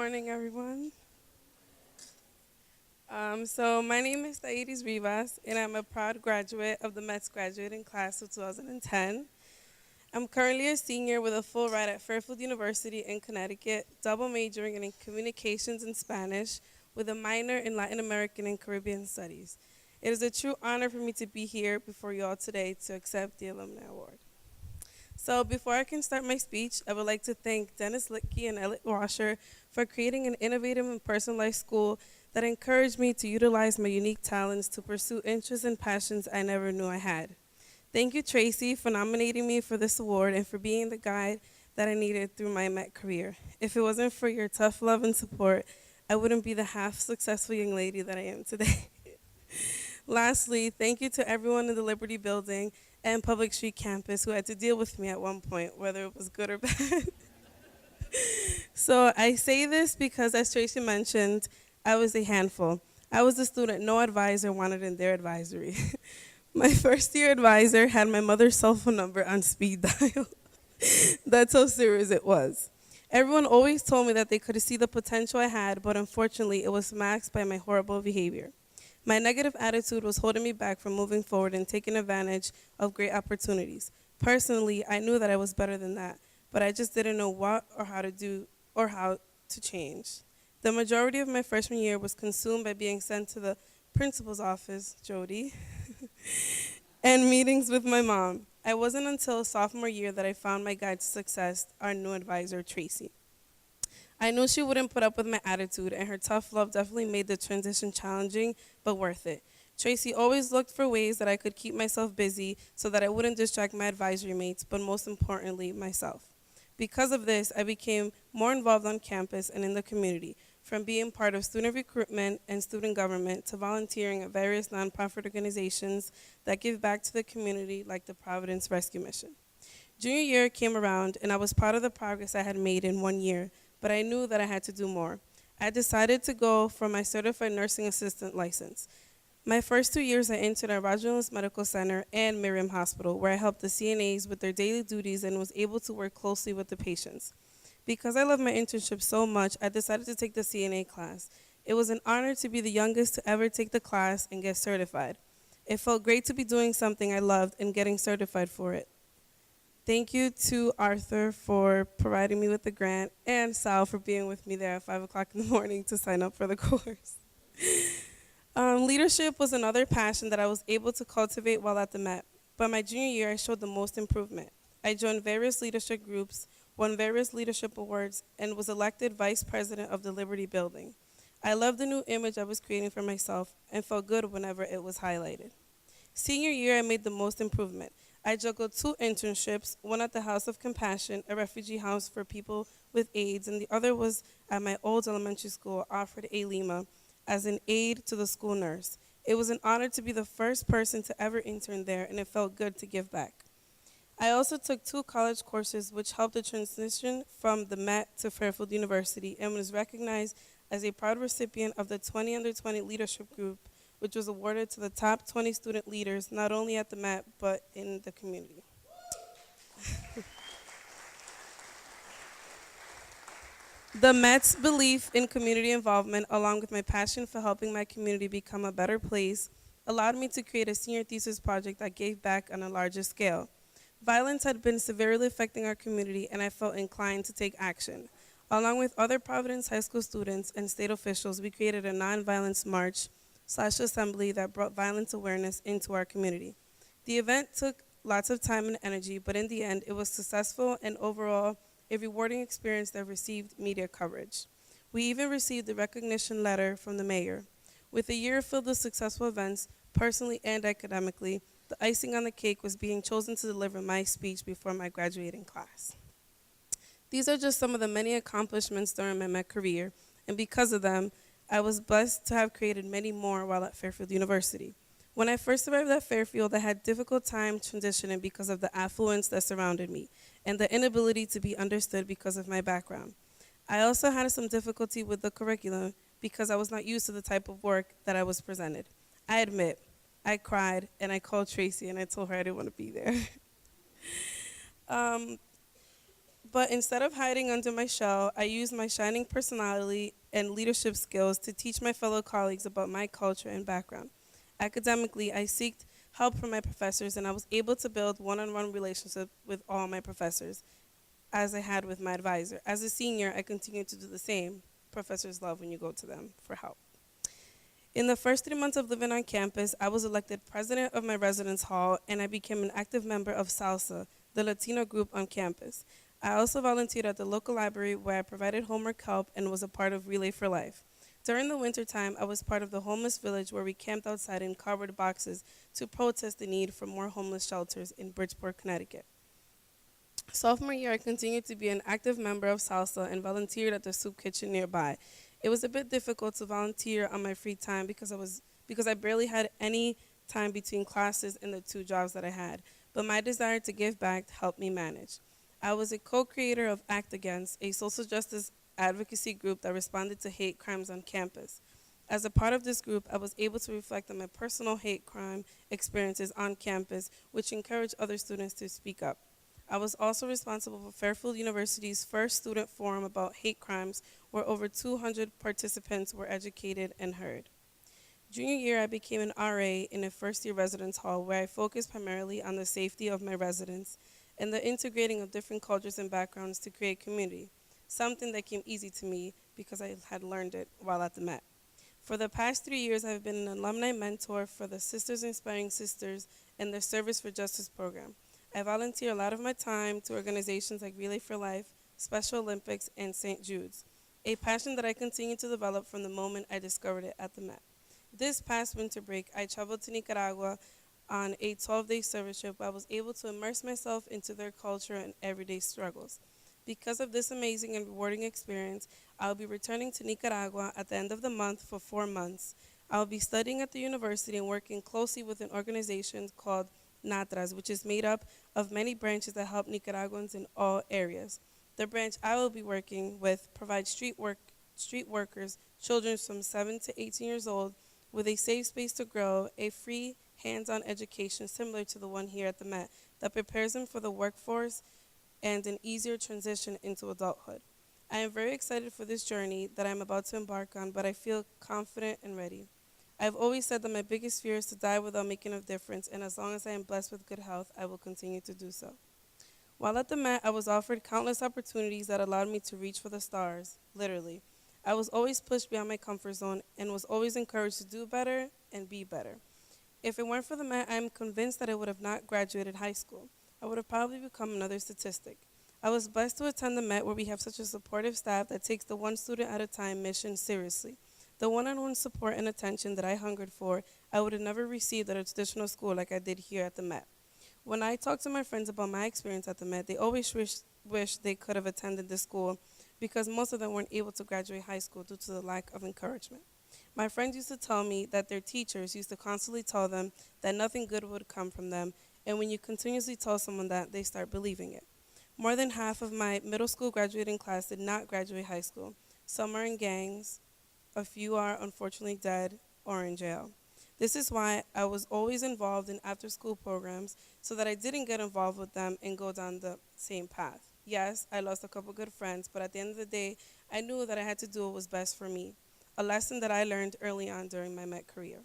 morning, everyone. So my name is Thairis Rivas, and I'm a proud graduate of the Mets graduating class of 2010. I'm currently a senior with a full ride at Fairfield University in Connecticut, double majoring in communications and Spanish, with a minor in Latin American and Caribbean studies. It is a true honor for me to be here before you all today to accept the Alumni Award. So before I can start my speech, I would like to thank Dennis Litke and Elliot Washer for creating an innovative and personalized school that encouraged me to utilize my unique talents to pursue interests and passions I never knew I had. Thank you, Tracy, for nominating me for this award and for being the guide that I needed through my Met career. If it wasn't for your tough love and support, I wouldn't be the half successful young lady that I am today. Lastly, thank you to everyone in the Liberty Building and Public Street campus who had to deal with me at one point, whether it was good or bad. So I say this because, as Tracy mentioned, I was a handful. I was the student no advisor wanted in their advisory. My first year advisor had my mother's cell phone number on speed dial. That's how serious it was. Everyone always told me that they could see the potential I had, but unfortunately, it was masked by my horrible behavior. My negative attitude was holding me back from moving forward and taking advantage of great opportunities. Personally, I knew that I was better than that, but I just didn't know what or how to do or how to change. The majority of my freshman year was consumed by being sent to the principal's office, Jody, and meetings with my mom. It wasn't until sophomore year that I found my guide to success, our new advisor, Tracy. I knew she wouldn't put up with my attitude, and her tough love definitely made the transition challenging, but worth it. Tracy always looked for ways that I could keep myself busy so that I wouldn't distract my advisory mates, but most importantly, myself. Because of this, I became more involved on campus and in the community, from being part of student recruitment and student government to volunteering at various nonprofit organizations that give back to the community, like the Providence Rescue Mission. Junior year came around, and I was proud of the progress I had made in 1 year, but I knew that I had to do more. I decided to go for my certified nursing assistant license. My first 2 years, I interned at Rogers Medical Center and Miriam Hospital, where I helped the CNAs with their daily duties and was able to work closely with the patients. Because I love my internship so much, I decided to take the CNA class. It was an honor to be the youngest to ever take the class and get certified. It felt great to be doing something I loved and getting certified for it. Thank you to Arthur for providing me with the grant and Sal for being with me there at 5 o'clock in the morning to sign up for the course. Leadership was another passion that I was able to cultivate while at the Met. By my junior year, I showed the most improvement. I joined various leadership groups, won various leadership awards, and was elected vice president of the Liberty Building. I loved the new image I was creating for myself and felt good whenever it was highlighted. Senior year, I made the most improvement. I juggled 2 internships, one at the House of Compassion, a refugee house for people with AIDS, and the other was at my old elementary school, Alfred A. Lima, as an aide to the school nurse. It was an honor to be the first person to ever intern there, and it felt good to give back. I also took 2 college courses which helped the transition from the Met to Fairfield University and was recognized as a proud recipient of the 20 Under 20 Leadership Group, which was awarded to the top 20 student leaders, not only at the Met, but in the community. The Met's belief in community involvement, along with my passion for helping my community become a better place, allowed me to create a senior thesis project that gave back on a larger scale. Violence had been severely affecting our community, and I felt inclined to take action. Along with other Providence High School students and state officials, we created a nonviolence march/assembly that brought violence awareness into our community. The event took lots of time and energy, but in the end, it was successful and overall a rewarding experience that received media coverage. We even received a recognition letter from the mayor. With a year filled with successful events, personally and academically, the icing on the cake was being chosen to deliver my speech before my graduating class. These are just some of the many accomplishments during my Met career, and because of them, I was blessed to have created many more while at Fairfield University. When I first arrived at Fairfield, I had difficult time transitioning because of the affluence that surrounded me and the inability to be understood because of my background. I also had some difficulty with the curriculum because I was not used to the type of work that I was presented. I admit, I cried and I called Tracy and I told her I didn't want to be there. But instead of hiding under my shell, I used my shining personality and leadership skills to teach my fellow colleagues about my culture and background. Academically, I sought help from my professors, and I was able to build one-on-one relationships with all my professors, as I had with my advisor. As a senior, I continued to do the same. Professors love when you go to them for help. In the first 3 months of living on campus, I was elected president of my residence hall, and I became an active member of SALSA, the Latino group on campus. I also volunteered at the local library where I provided homework help and was a part of Relay for Life. During the wintertime, I was part of the homeless village where we camped outside in cardboard boxes to protest the need for more homeless shelters in Bridgeport, Connecticut. Sophomore year, I continued to be an active member of SALSA and volunteered at the soup kitchen nearby. It was a bit difficult to volunteer on my free time because I barely had any time between classes and the two jobs that I had, but my desire to give back helped me manage. I was a co-creator of Act Against, a social justice advocacy group that responded to hate crimes on campus. As a part of this group, I was able to reflect on my personal hate crime experiences on campus, which encouraged other students to speak up. I was also responsible for Fairfield University's first student forum about hate crimes, where over 200 participants were educated and heard. Junior year, I became an RA in a first-year residence hall where I focused primarily on the safety of my residents and the integrating of different cultures and backgrounds to create community, something that came easy to me because I had learned it while at the Met. For the past 3 years, I've been an alumni mentor for the Sisters Inspiring Sisters and their Service for Justice program. I volunteer a lot of my time to organizations like Relay for Life, Special Olympics, and St. Jude's, a passion that I continue to develop from the moment I discovered it at the Met. This past winter break, I traveled to Nicaragua on a 12-day service trip where I was able to immerse myself into their culture and everyday struggles. Because of this amazing and rewarding experience, I'll be returning to Nicaragua at the end of the month for 4 months. I'll be studying at the university and working closely with an organization called NATRAS, which is made up of many branches that help Nicaraguans in all areas. The branch I will be working with provides street workers, children from 7 to 18 years old, with a safe space to grow, a free hands-on education similar to the one here at the Met that prepares them for the workforce and an easier transition into adulthood. I am very excited for this journey that I'm about to embark on, but I feel confident and ready. I've always said that my biggest fear is to die without making a difference, and as long as I am blessed with good health, I will continue to do so. While at the Met, I was offered countless opportunities that allowed me to reach for the stars, literally. I was always pushed beyond my comfort zone and was always encouraged to do better and be better. If it weren't for the Met, I am convinced that I would have not graduated high school. I would have probably become another statistic. I was blessed to attend the Met, where we have such a supportive staff that takes the one student at a time mission seriously. The one-on-one support and attention that I hungered for, I would have never received at a traditional school like I did here at the Met. When I talk to my friends about my experience at the Met, they always wish they could have attended this school because most of them weren't able to graduate high school due to the lack of encouragement. My friends used to tell me that their teachers used to constantly tell them that nothing good would come from them, and when you continuously tell someone that, they start believing it. More than half of my middle school graduating class did not graduate high school. Some are in gangs, a few are unfortunately dead or in jail. This is why I was always involved in after-school programs so that I didn't get involved with them and go down the same path. Yes, I lost a couple good friends, but at the end of the day, I knew that I had to do what was best for me, a lesson that I learned early on during my Met career.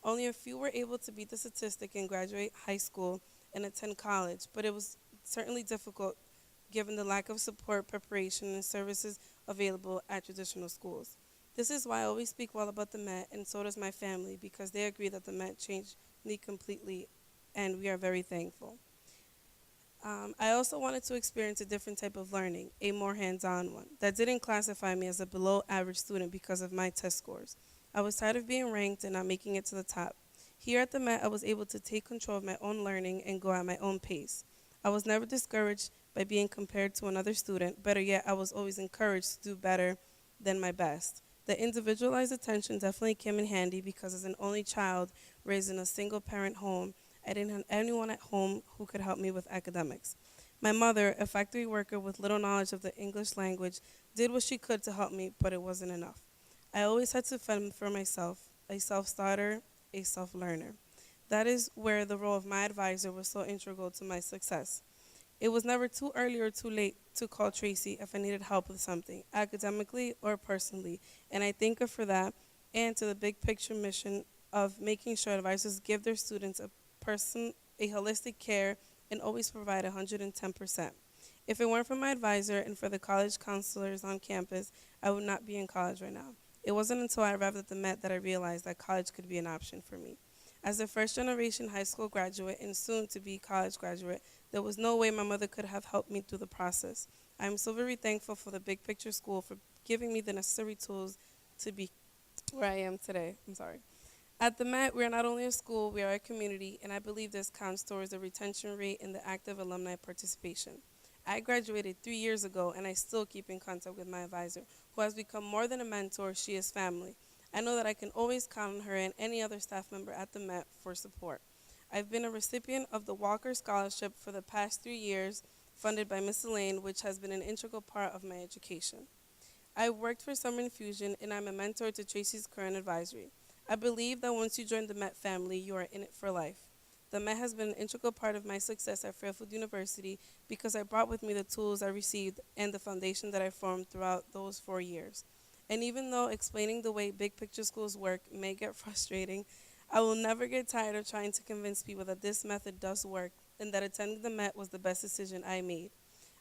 Only a few were able to beat the statistic and graduate high school and attend college, but it was certainly difficult given the lack of support, preparation, and services available at traditional schools. This is why I always speak well about the Met, and so does my family, because they agree that the Met changed me completely, and we are very thankful. I also wanted to experience a different type of learning, a more hands-on one, that didn't classify me as a below-average student because of my test scores. I was tired of being ranked and not making it to the top. Here at the Met, I was able to take control of my own learning and go at my own pace. I was never discouraged by being compared to another student. Better yet, I was always encouraged to do better than my best. The individualized attention definitely came in handy because as an only child raised in a single-parent home, I didn't have anyone at home who could help me with academics. My mother, a factory worker with little knowledge of the English language, did what she could to help me, but it wasn't enough. I always had to fend for myself, a self-starter, a self-learner. That is where the role of my advisor was so integral to my success. It was never too early or too late to call Tracy if I needed help with something, academically or personally, and I thank her for that, and to the big picture mission of making sure advisors give their students a holistic care and always provide 110%. If it weren't for my advisor and for the college counselors on campus, I would not be in college right now. It wasn't until I arrived at the Met that I realized that college could be an option for me. As a first generation high school graduate and soon to be college graduate, there was no way my mother could have helped me through the process. I am so very thankful for the Big Picture School for giving me the necessary tools to be where I am today. I'm sorry. At the Met, we are not only a school, we are a community, and I believe this counts towards the retention rate and the active alumni participation. I graduated 3 years ago, and I still keep in contact with my advisor, who has become more than a mentor. She is family. I know that I can always count on her and any other staff member at the Met for support. I've been a recipient of the Walker Scholarship for the past 3 years, funded by Miss Elaine, which has been an integral part of my education. I worked for Summer Infusion, and I'm a mentor to Tracy's current advisory. I believe that once you join the Met family, you are in it for life. The Met has been an integral part of my success at Fairfield University because I brought with me the tools I received and the foundation that I formed throughout those 4 years. And even though explaining the way big picture schools work may get frustrating, I will never get tired of trying to convince people that this method does work and that attending the Met was the best decision I made.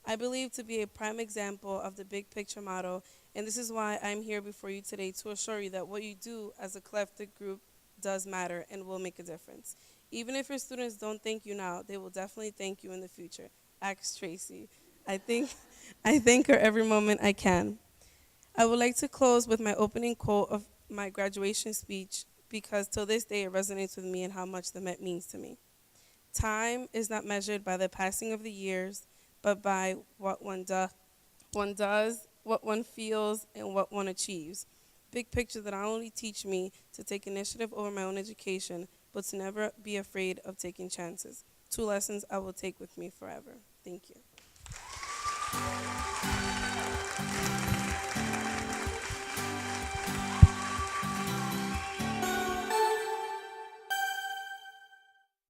I believe to be a prime example of the big picture model, and this is why I'm here before you today to assure you that what you do as a collective group does matter and will make a difference. Even if your students don't thank you now, they will definitely thank you in the future. Ask Tracy. I thank her every moment I can. I would like to close with my opening quote of my graduation speech because till this day it resonates with me and how much the Met means to me. Time is not measured by the passing of the years, but by what one does, what one feels, and what one achieves. Big picture that not only teach me to take initiative over my own education, but to never be afraid of taking chances. 2 lessons I will take with me forever. Thank you.